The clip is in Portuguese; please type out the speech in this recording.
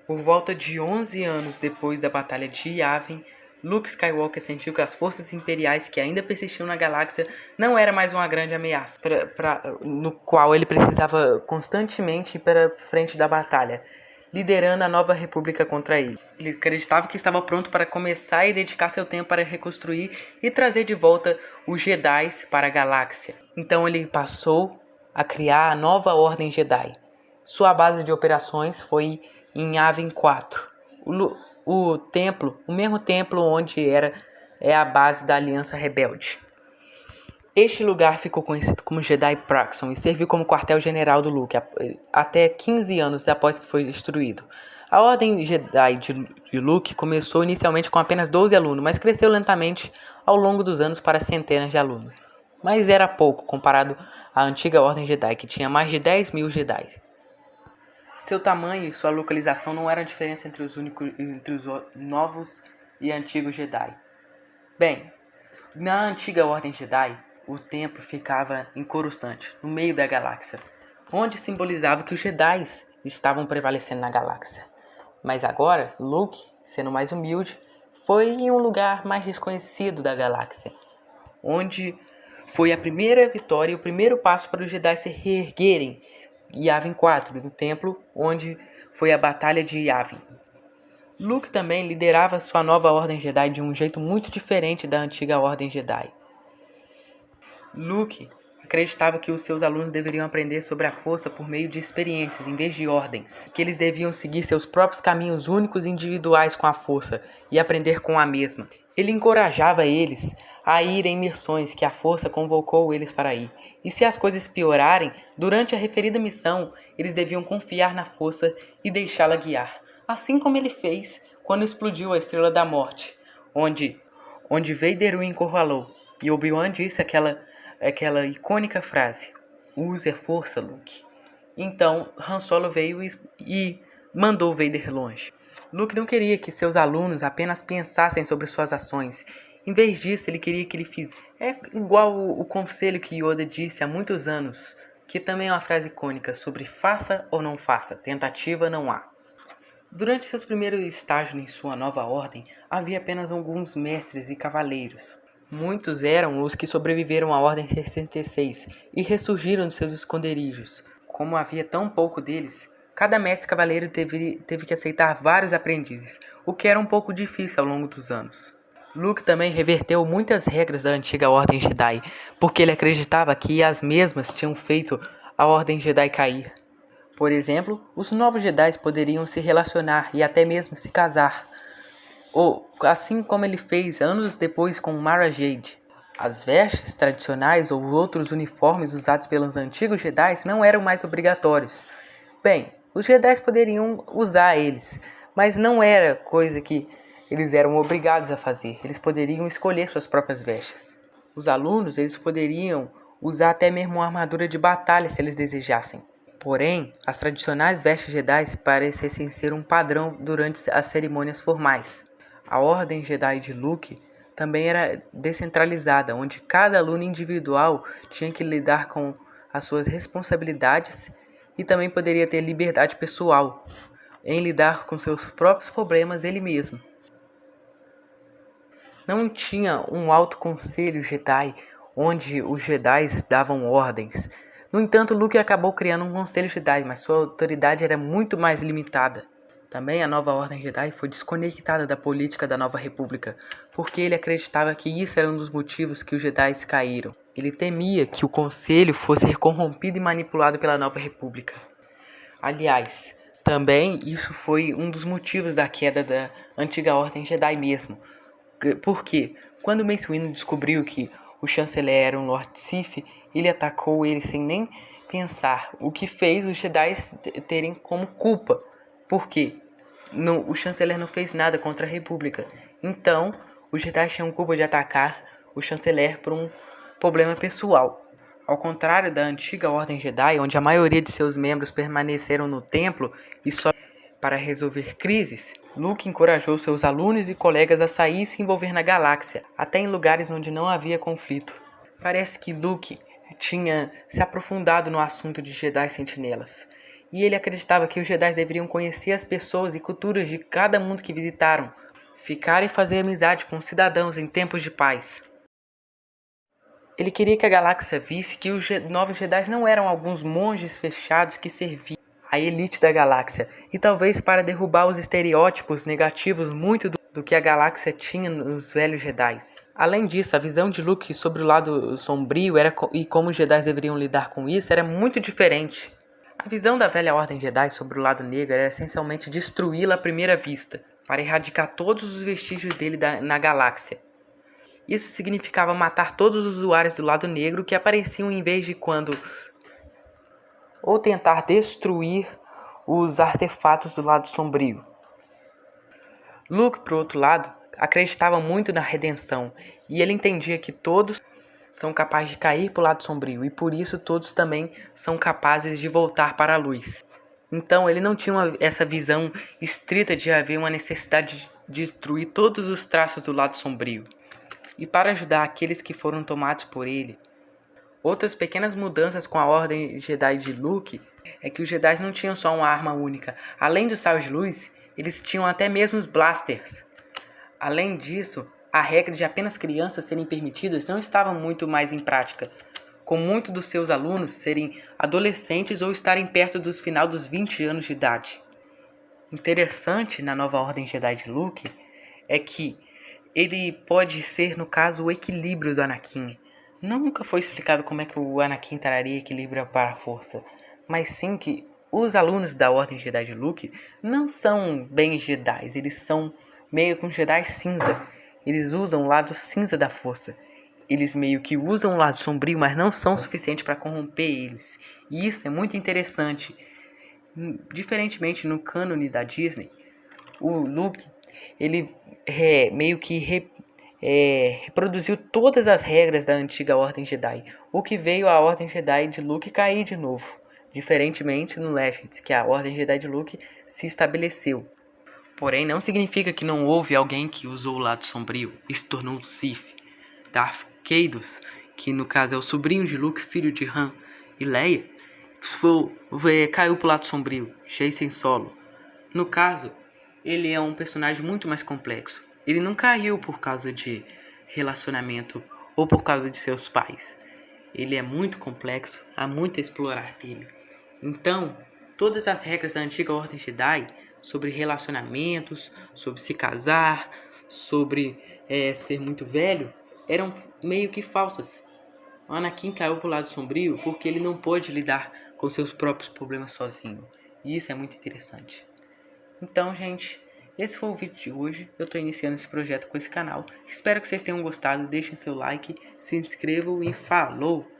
Por volta de 11 anos depois da Batalha de Yavin, Luke Skywalker sentiu que as forças imperiais que ainda persistiam na galáxia não era mais uma grande ameaça, no qual ele precisava constantemente ir para frente da batalha, liderando a nova república contra ele. Ele acreditava que estava pronto para começar e dedicar seu tempo para reconstruir e trazer de volta os Jedi para a galáxia. Então ele passou a criar a nova Ordem Jedi. Sua base de operações foi em Yavin 4. O templo, o mesmo templo onde é a base da Aliança Rebelde. Este lugar ficou conhecido como Jedi Praxon e serviu como quartel-general do Luke até 15 anos após que foi destruído. A Ordem Jedi de Luke começou inicialmente com apenas 12 alunos, mas cresceu lentamente ao longo dos anos para centenas de alunos. Mas era pouco comparado à antiga Ordem Jedi, que tinha mais de 10 mil Jedi. Seu tamanho e sua localização não eram a diferença entre os novos e antigos Jedi. Bem, na antiga Ordem Jedi, o templo ficava em Coruscant, no meio da galáxia, onde simbolizava que os Jedi estavam prevalecendo na galáxia. Mas agora, Luke, sendo mais humilde, foi em um lugar mais desconhecido da galáxia, onde foi a primeira vitória e o primeiro passo para os Jedi se reerguerem, Yavin 4, do templo onde foi a Batalha de Yavin. Luke também liderava sua nova Ordem Jedi de um jeito muito diferente da antiga Ordem Jedi. Luke acreditava que os seus alunos deveriam aprender sobre a força por meio de experiências em vez de ordens, que eles deviam seguir seus próprios caminhos únicos e individuais com a força e aprender com a mesma. Ele encorajava eles a ir em missões que a força convocou eles para ir. E se as coisas piorarem, durante a referida missão, eles deviam confiar na força e deixá-la guiar. Assim como ele fez quando explodiu a Estrela da Morte, onde Vader o encurralou. E Obi-Wan disse aquela icônica frase: "Use a força, Luke." Então Han Solo veio e mandou Vader longe. Luke não queria que seus alunos apenas pensassem sobre suas ações. Em vez disso, ele queria que ele fizesse. É igual o conselho que Yoda disse há muitos anos, que também é uma frase icônica sobre faça ou não faça, tentativa não há. Durante seus primeiros estágios em sua nova ordem, havia apenas alguns mestres e cavaleiros. Muitos eram os que sobreviveram à Ordem 66 e ressurgiram de seus esconderijos. Como havia tão pouco deles, cada mestre cavaleiro teve que aceitar vários aprendizes, o que era um pouco difícil ao longo dos anos. Luke também reverteu muitas regras da antiga Ordem Jedi, porque ele acreditava que as mesmas tinham feito a Ordem Jedi cair. Por exemplo, os novos Jedi poderiam se relacionar e até mesmo se casar, ou assim como ele fez anos depois com Mara Jade. As vestes tradicionais ou outros uniformes usados pelos antigos Jedi não eram mais obrigatórios. Bem, os Jedi poderiam usar eles, mas não era coisa que eles eram obrigados a fazer. Eles poderiam escolher suas próprias vestes. Os alunos eles poderiam usar até mesmo uma armadura de batalha se eles desejassem. Porém, as tradicionais vestes Jedi parecessem ser um padrão durante as cerimônias formais. A Ordem Jedi de Luke também era descentralizada, onde cada aluno individual tinha que lidar com as suas responsabilidades e também poderia ter liberdade pessoal em lidar com seus próprios problemas ele mesmo. Não tinha um alto conselho Jedi onde os Jedi davam ordens. No entanto, Luke acabou criando um conselho Jedi, mas sua autoridade era muito mais limitada. Também a nova Ordem Jedi foi desconectada da política da Nova República, porque ele acreditava que isso era um dos motivos que os Jedi caíram. Ele temia que o Conselho fosse corrompido e manipulado pela Nova República. Aliás, também isso foi um dos motivos da queda da antiga Ordem Jedi mesmo. Porque quando Mace Windu descobriu que o chanceler era um Lord Sith, ele atacou ele sem nem pensar, o que fez os Jedi terem como culpa. Por quê? O chanceler não fez nada contra a República. Então, os Jedi tinham culpa de atacar o chanceler por um problema pessoal. Ao contrário da antiga Ordem Jedi, onde a maioria de seus membros permaneceram no templo e só para resolver crises, Luke encorajou seus alunos e colegas a sair e se envolver na galáxia, até em lugares onde não havia conflito. Parece que Luke tinha se aprofundado no assunto de Jedi Sentinelas, E ele acreditava que os Jedi deveriam conhecer as pessoas e culturas de cada mundo que visitaram, ficar e fazer amizade com os cidadãos em tempos de paz. Ele queria que a galáxia visse que os novos Jedi não eram alguns monges fechados que serviam a elite da galáxia, e talvez para derrubar os estereótipos negativos muito do que a galáxia tinha nos velhos Jedi. Além disso, a visão de Luke sobre o lado sombrio e como os Jedi deveriam lidar com isso era muito diferente. A visão da velha Ordem Jedi sobre o lado negro era essencialmente destruí-la à primeira vista, para erradicar todos os vestígios dele na galáxia. Isso significava matar todos os usuários do lado negro que apareciam em vez de ou tentar destruir os artefatos do lado sombrio. Luke, por outro lado, acreditava muito na redenção, e ele entendia que todos são capazes de cair para o lado sombrio, e por isso todos também são capazes de voltar para a luz. Então ele não tinha essa visão estrita de haver uma necessidade de destruir todos os traços do lado sombrio. E para ajudar aqueles que foram tomados por ele, outras pequenas mudanças com a Ordem Jedi de Luke é que os Jedi não tinham só uma arma única. Além dos saios de luz, eles tinham até mesmo os blasters. Além disso, a regra de apenas crianças serem permitidas não estava muito mais em prática, com muitos dos seus alunos serem adolescentes ou estarem perto do final dos 20 anos de idade. Interessante na nova Ordem Jedi de Luke é que ele pode ser, no caso, o equilíbrio do Anakin. Nunca foi explicado como é que o Anakin traria equilíbrio para a força, mas sim que os alunos da Ordem Jedi de Luke não são bem Jedi, eles são meio que um Jedi cinza. Eles usam o lado cinza da força. Eles meio que usam o lado sombrio, mas não são suficientes para corromper eles. E isso é muito interessante. Diferentemente no cânone da Disney, o Luke, ele meio que reproduziu todas as regras da antiga Ordem Jedi, o que veio a Ordem Jedi de Luke cair de novo, diferentemente no Legends, que a Ordem Jedi de Luke se estabeleceu. Porém, não significa que não houve alguém que usou o lado sombrio e se tornou um Sith. Darth Caedus, que no caso é o sobrinho de Luke, filho de Han e Leia, caiu pro lado sombrio, Jacen Solo. No caso, ele é um personagem muito mais complexo. Ele não caiu por causa de relacionamento ou por causa de seus pais. Ele é muito complexo, há muito a explorar nele. Então, todas as regras da antiga Ordem Jedi sobre relacionamentos, sobre se casar, sobre ser muito velho, eram meio que falsas. O Anakin caiu pro lado sombrio porque ele não pôde lidar com seus próprios problemas sozinho. E isso é muito interessante. Então, gente, esse foi o vídeo de hoje. Eu estou iniciando esse projeto com esse canal. Espero que vocês tenham gostado. Deixem seu like, se inscrevam e falou!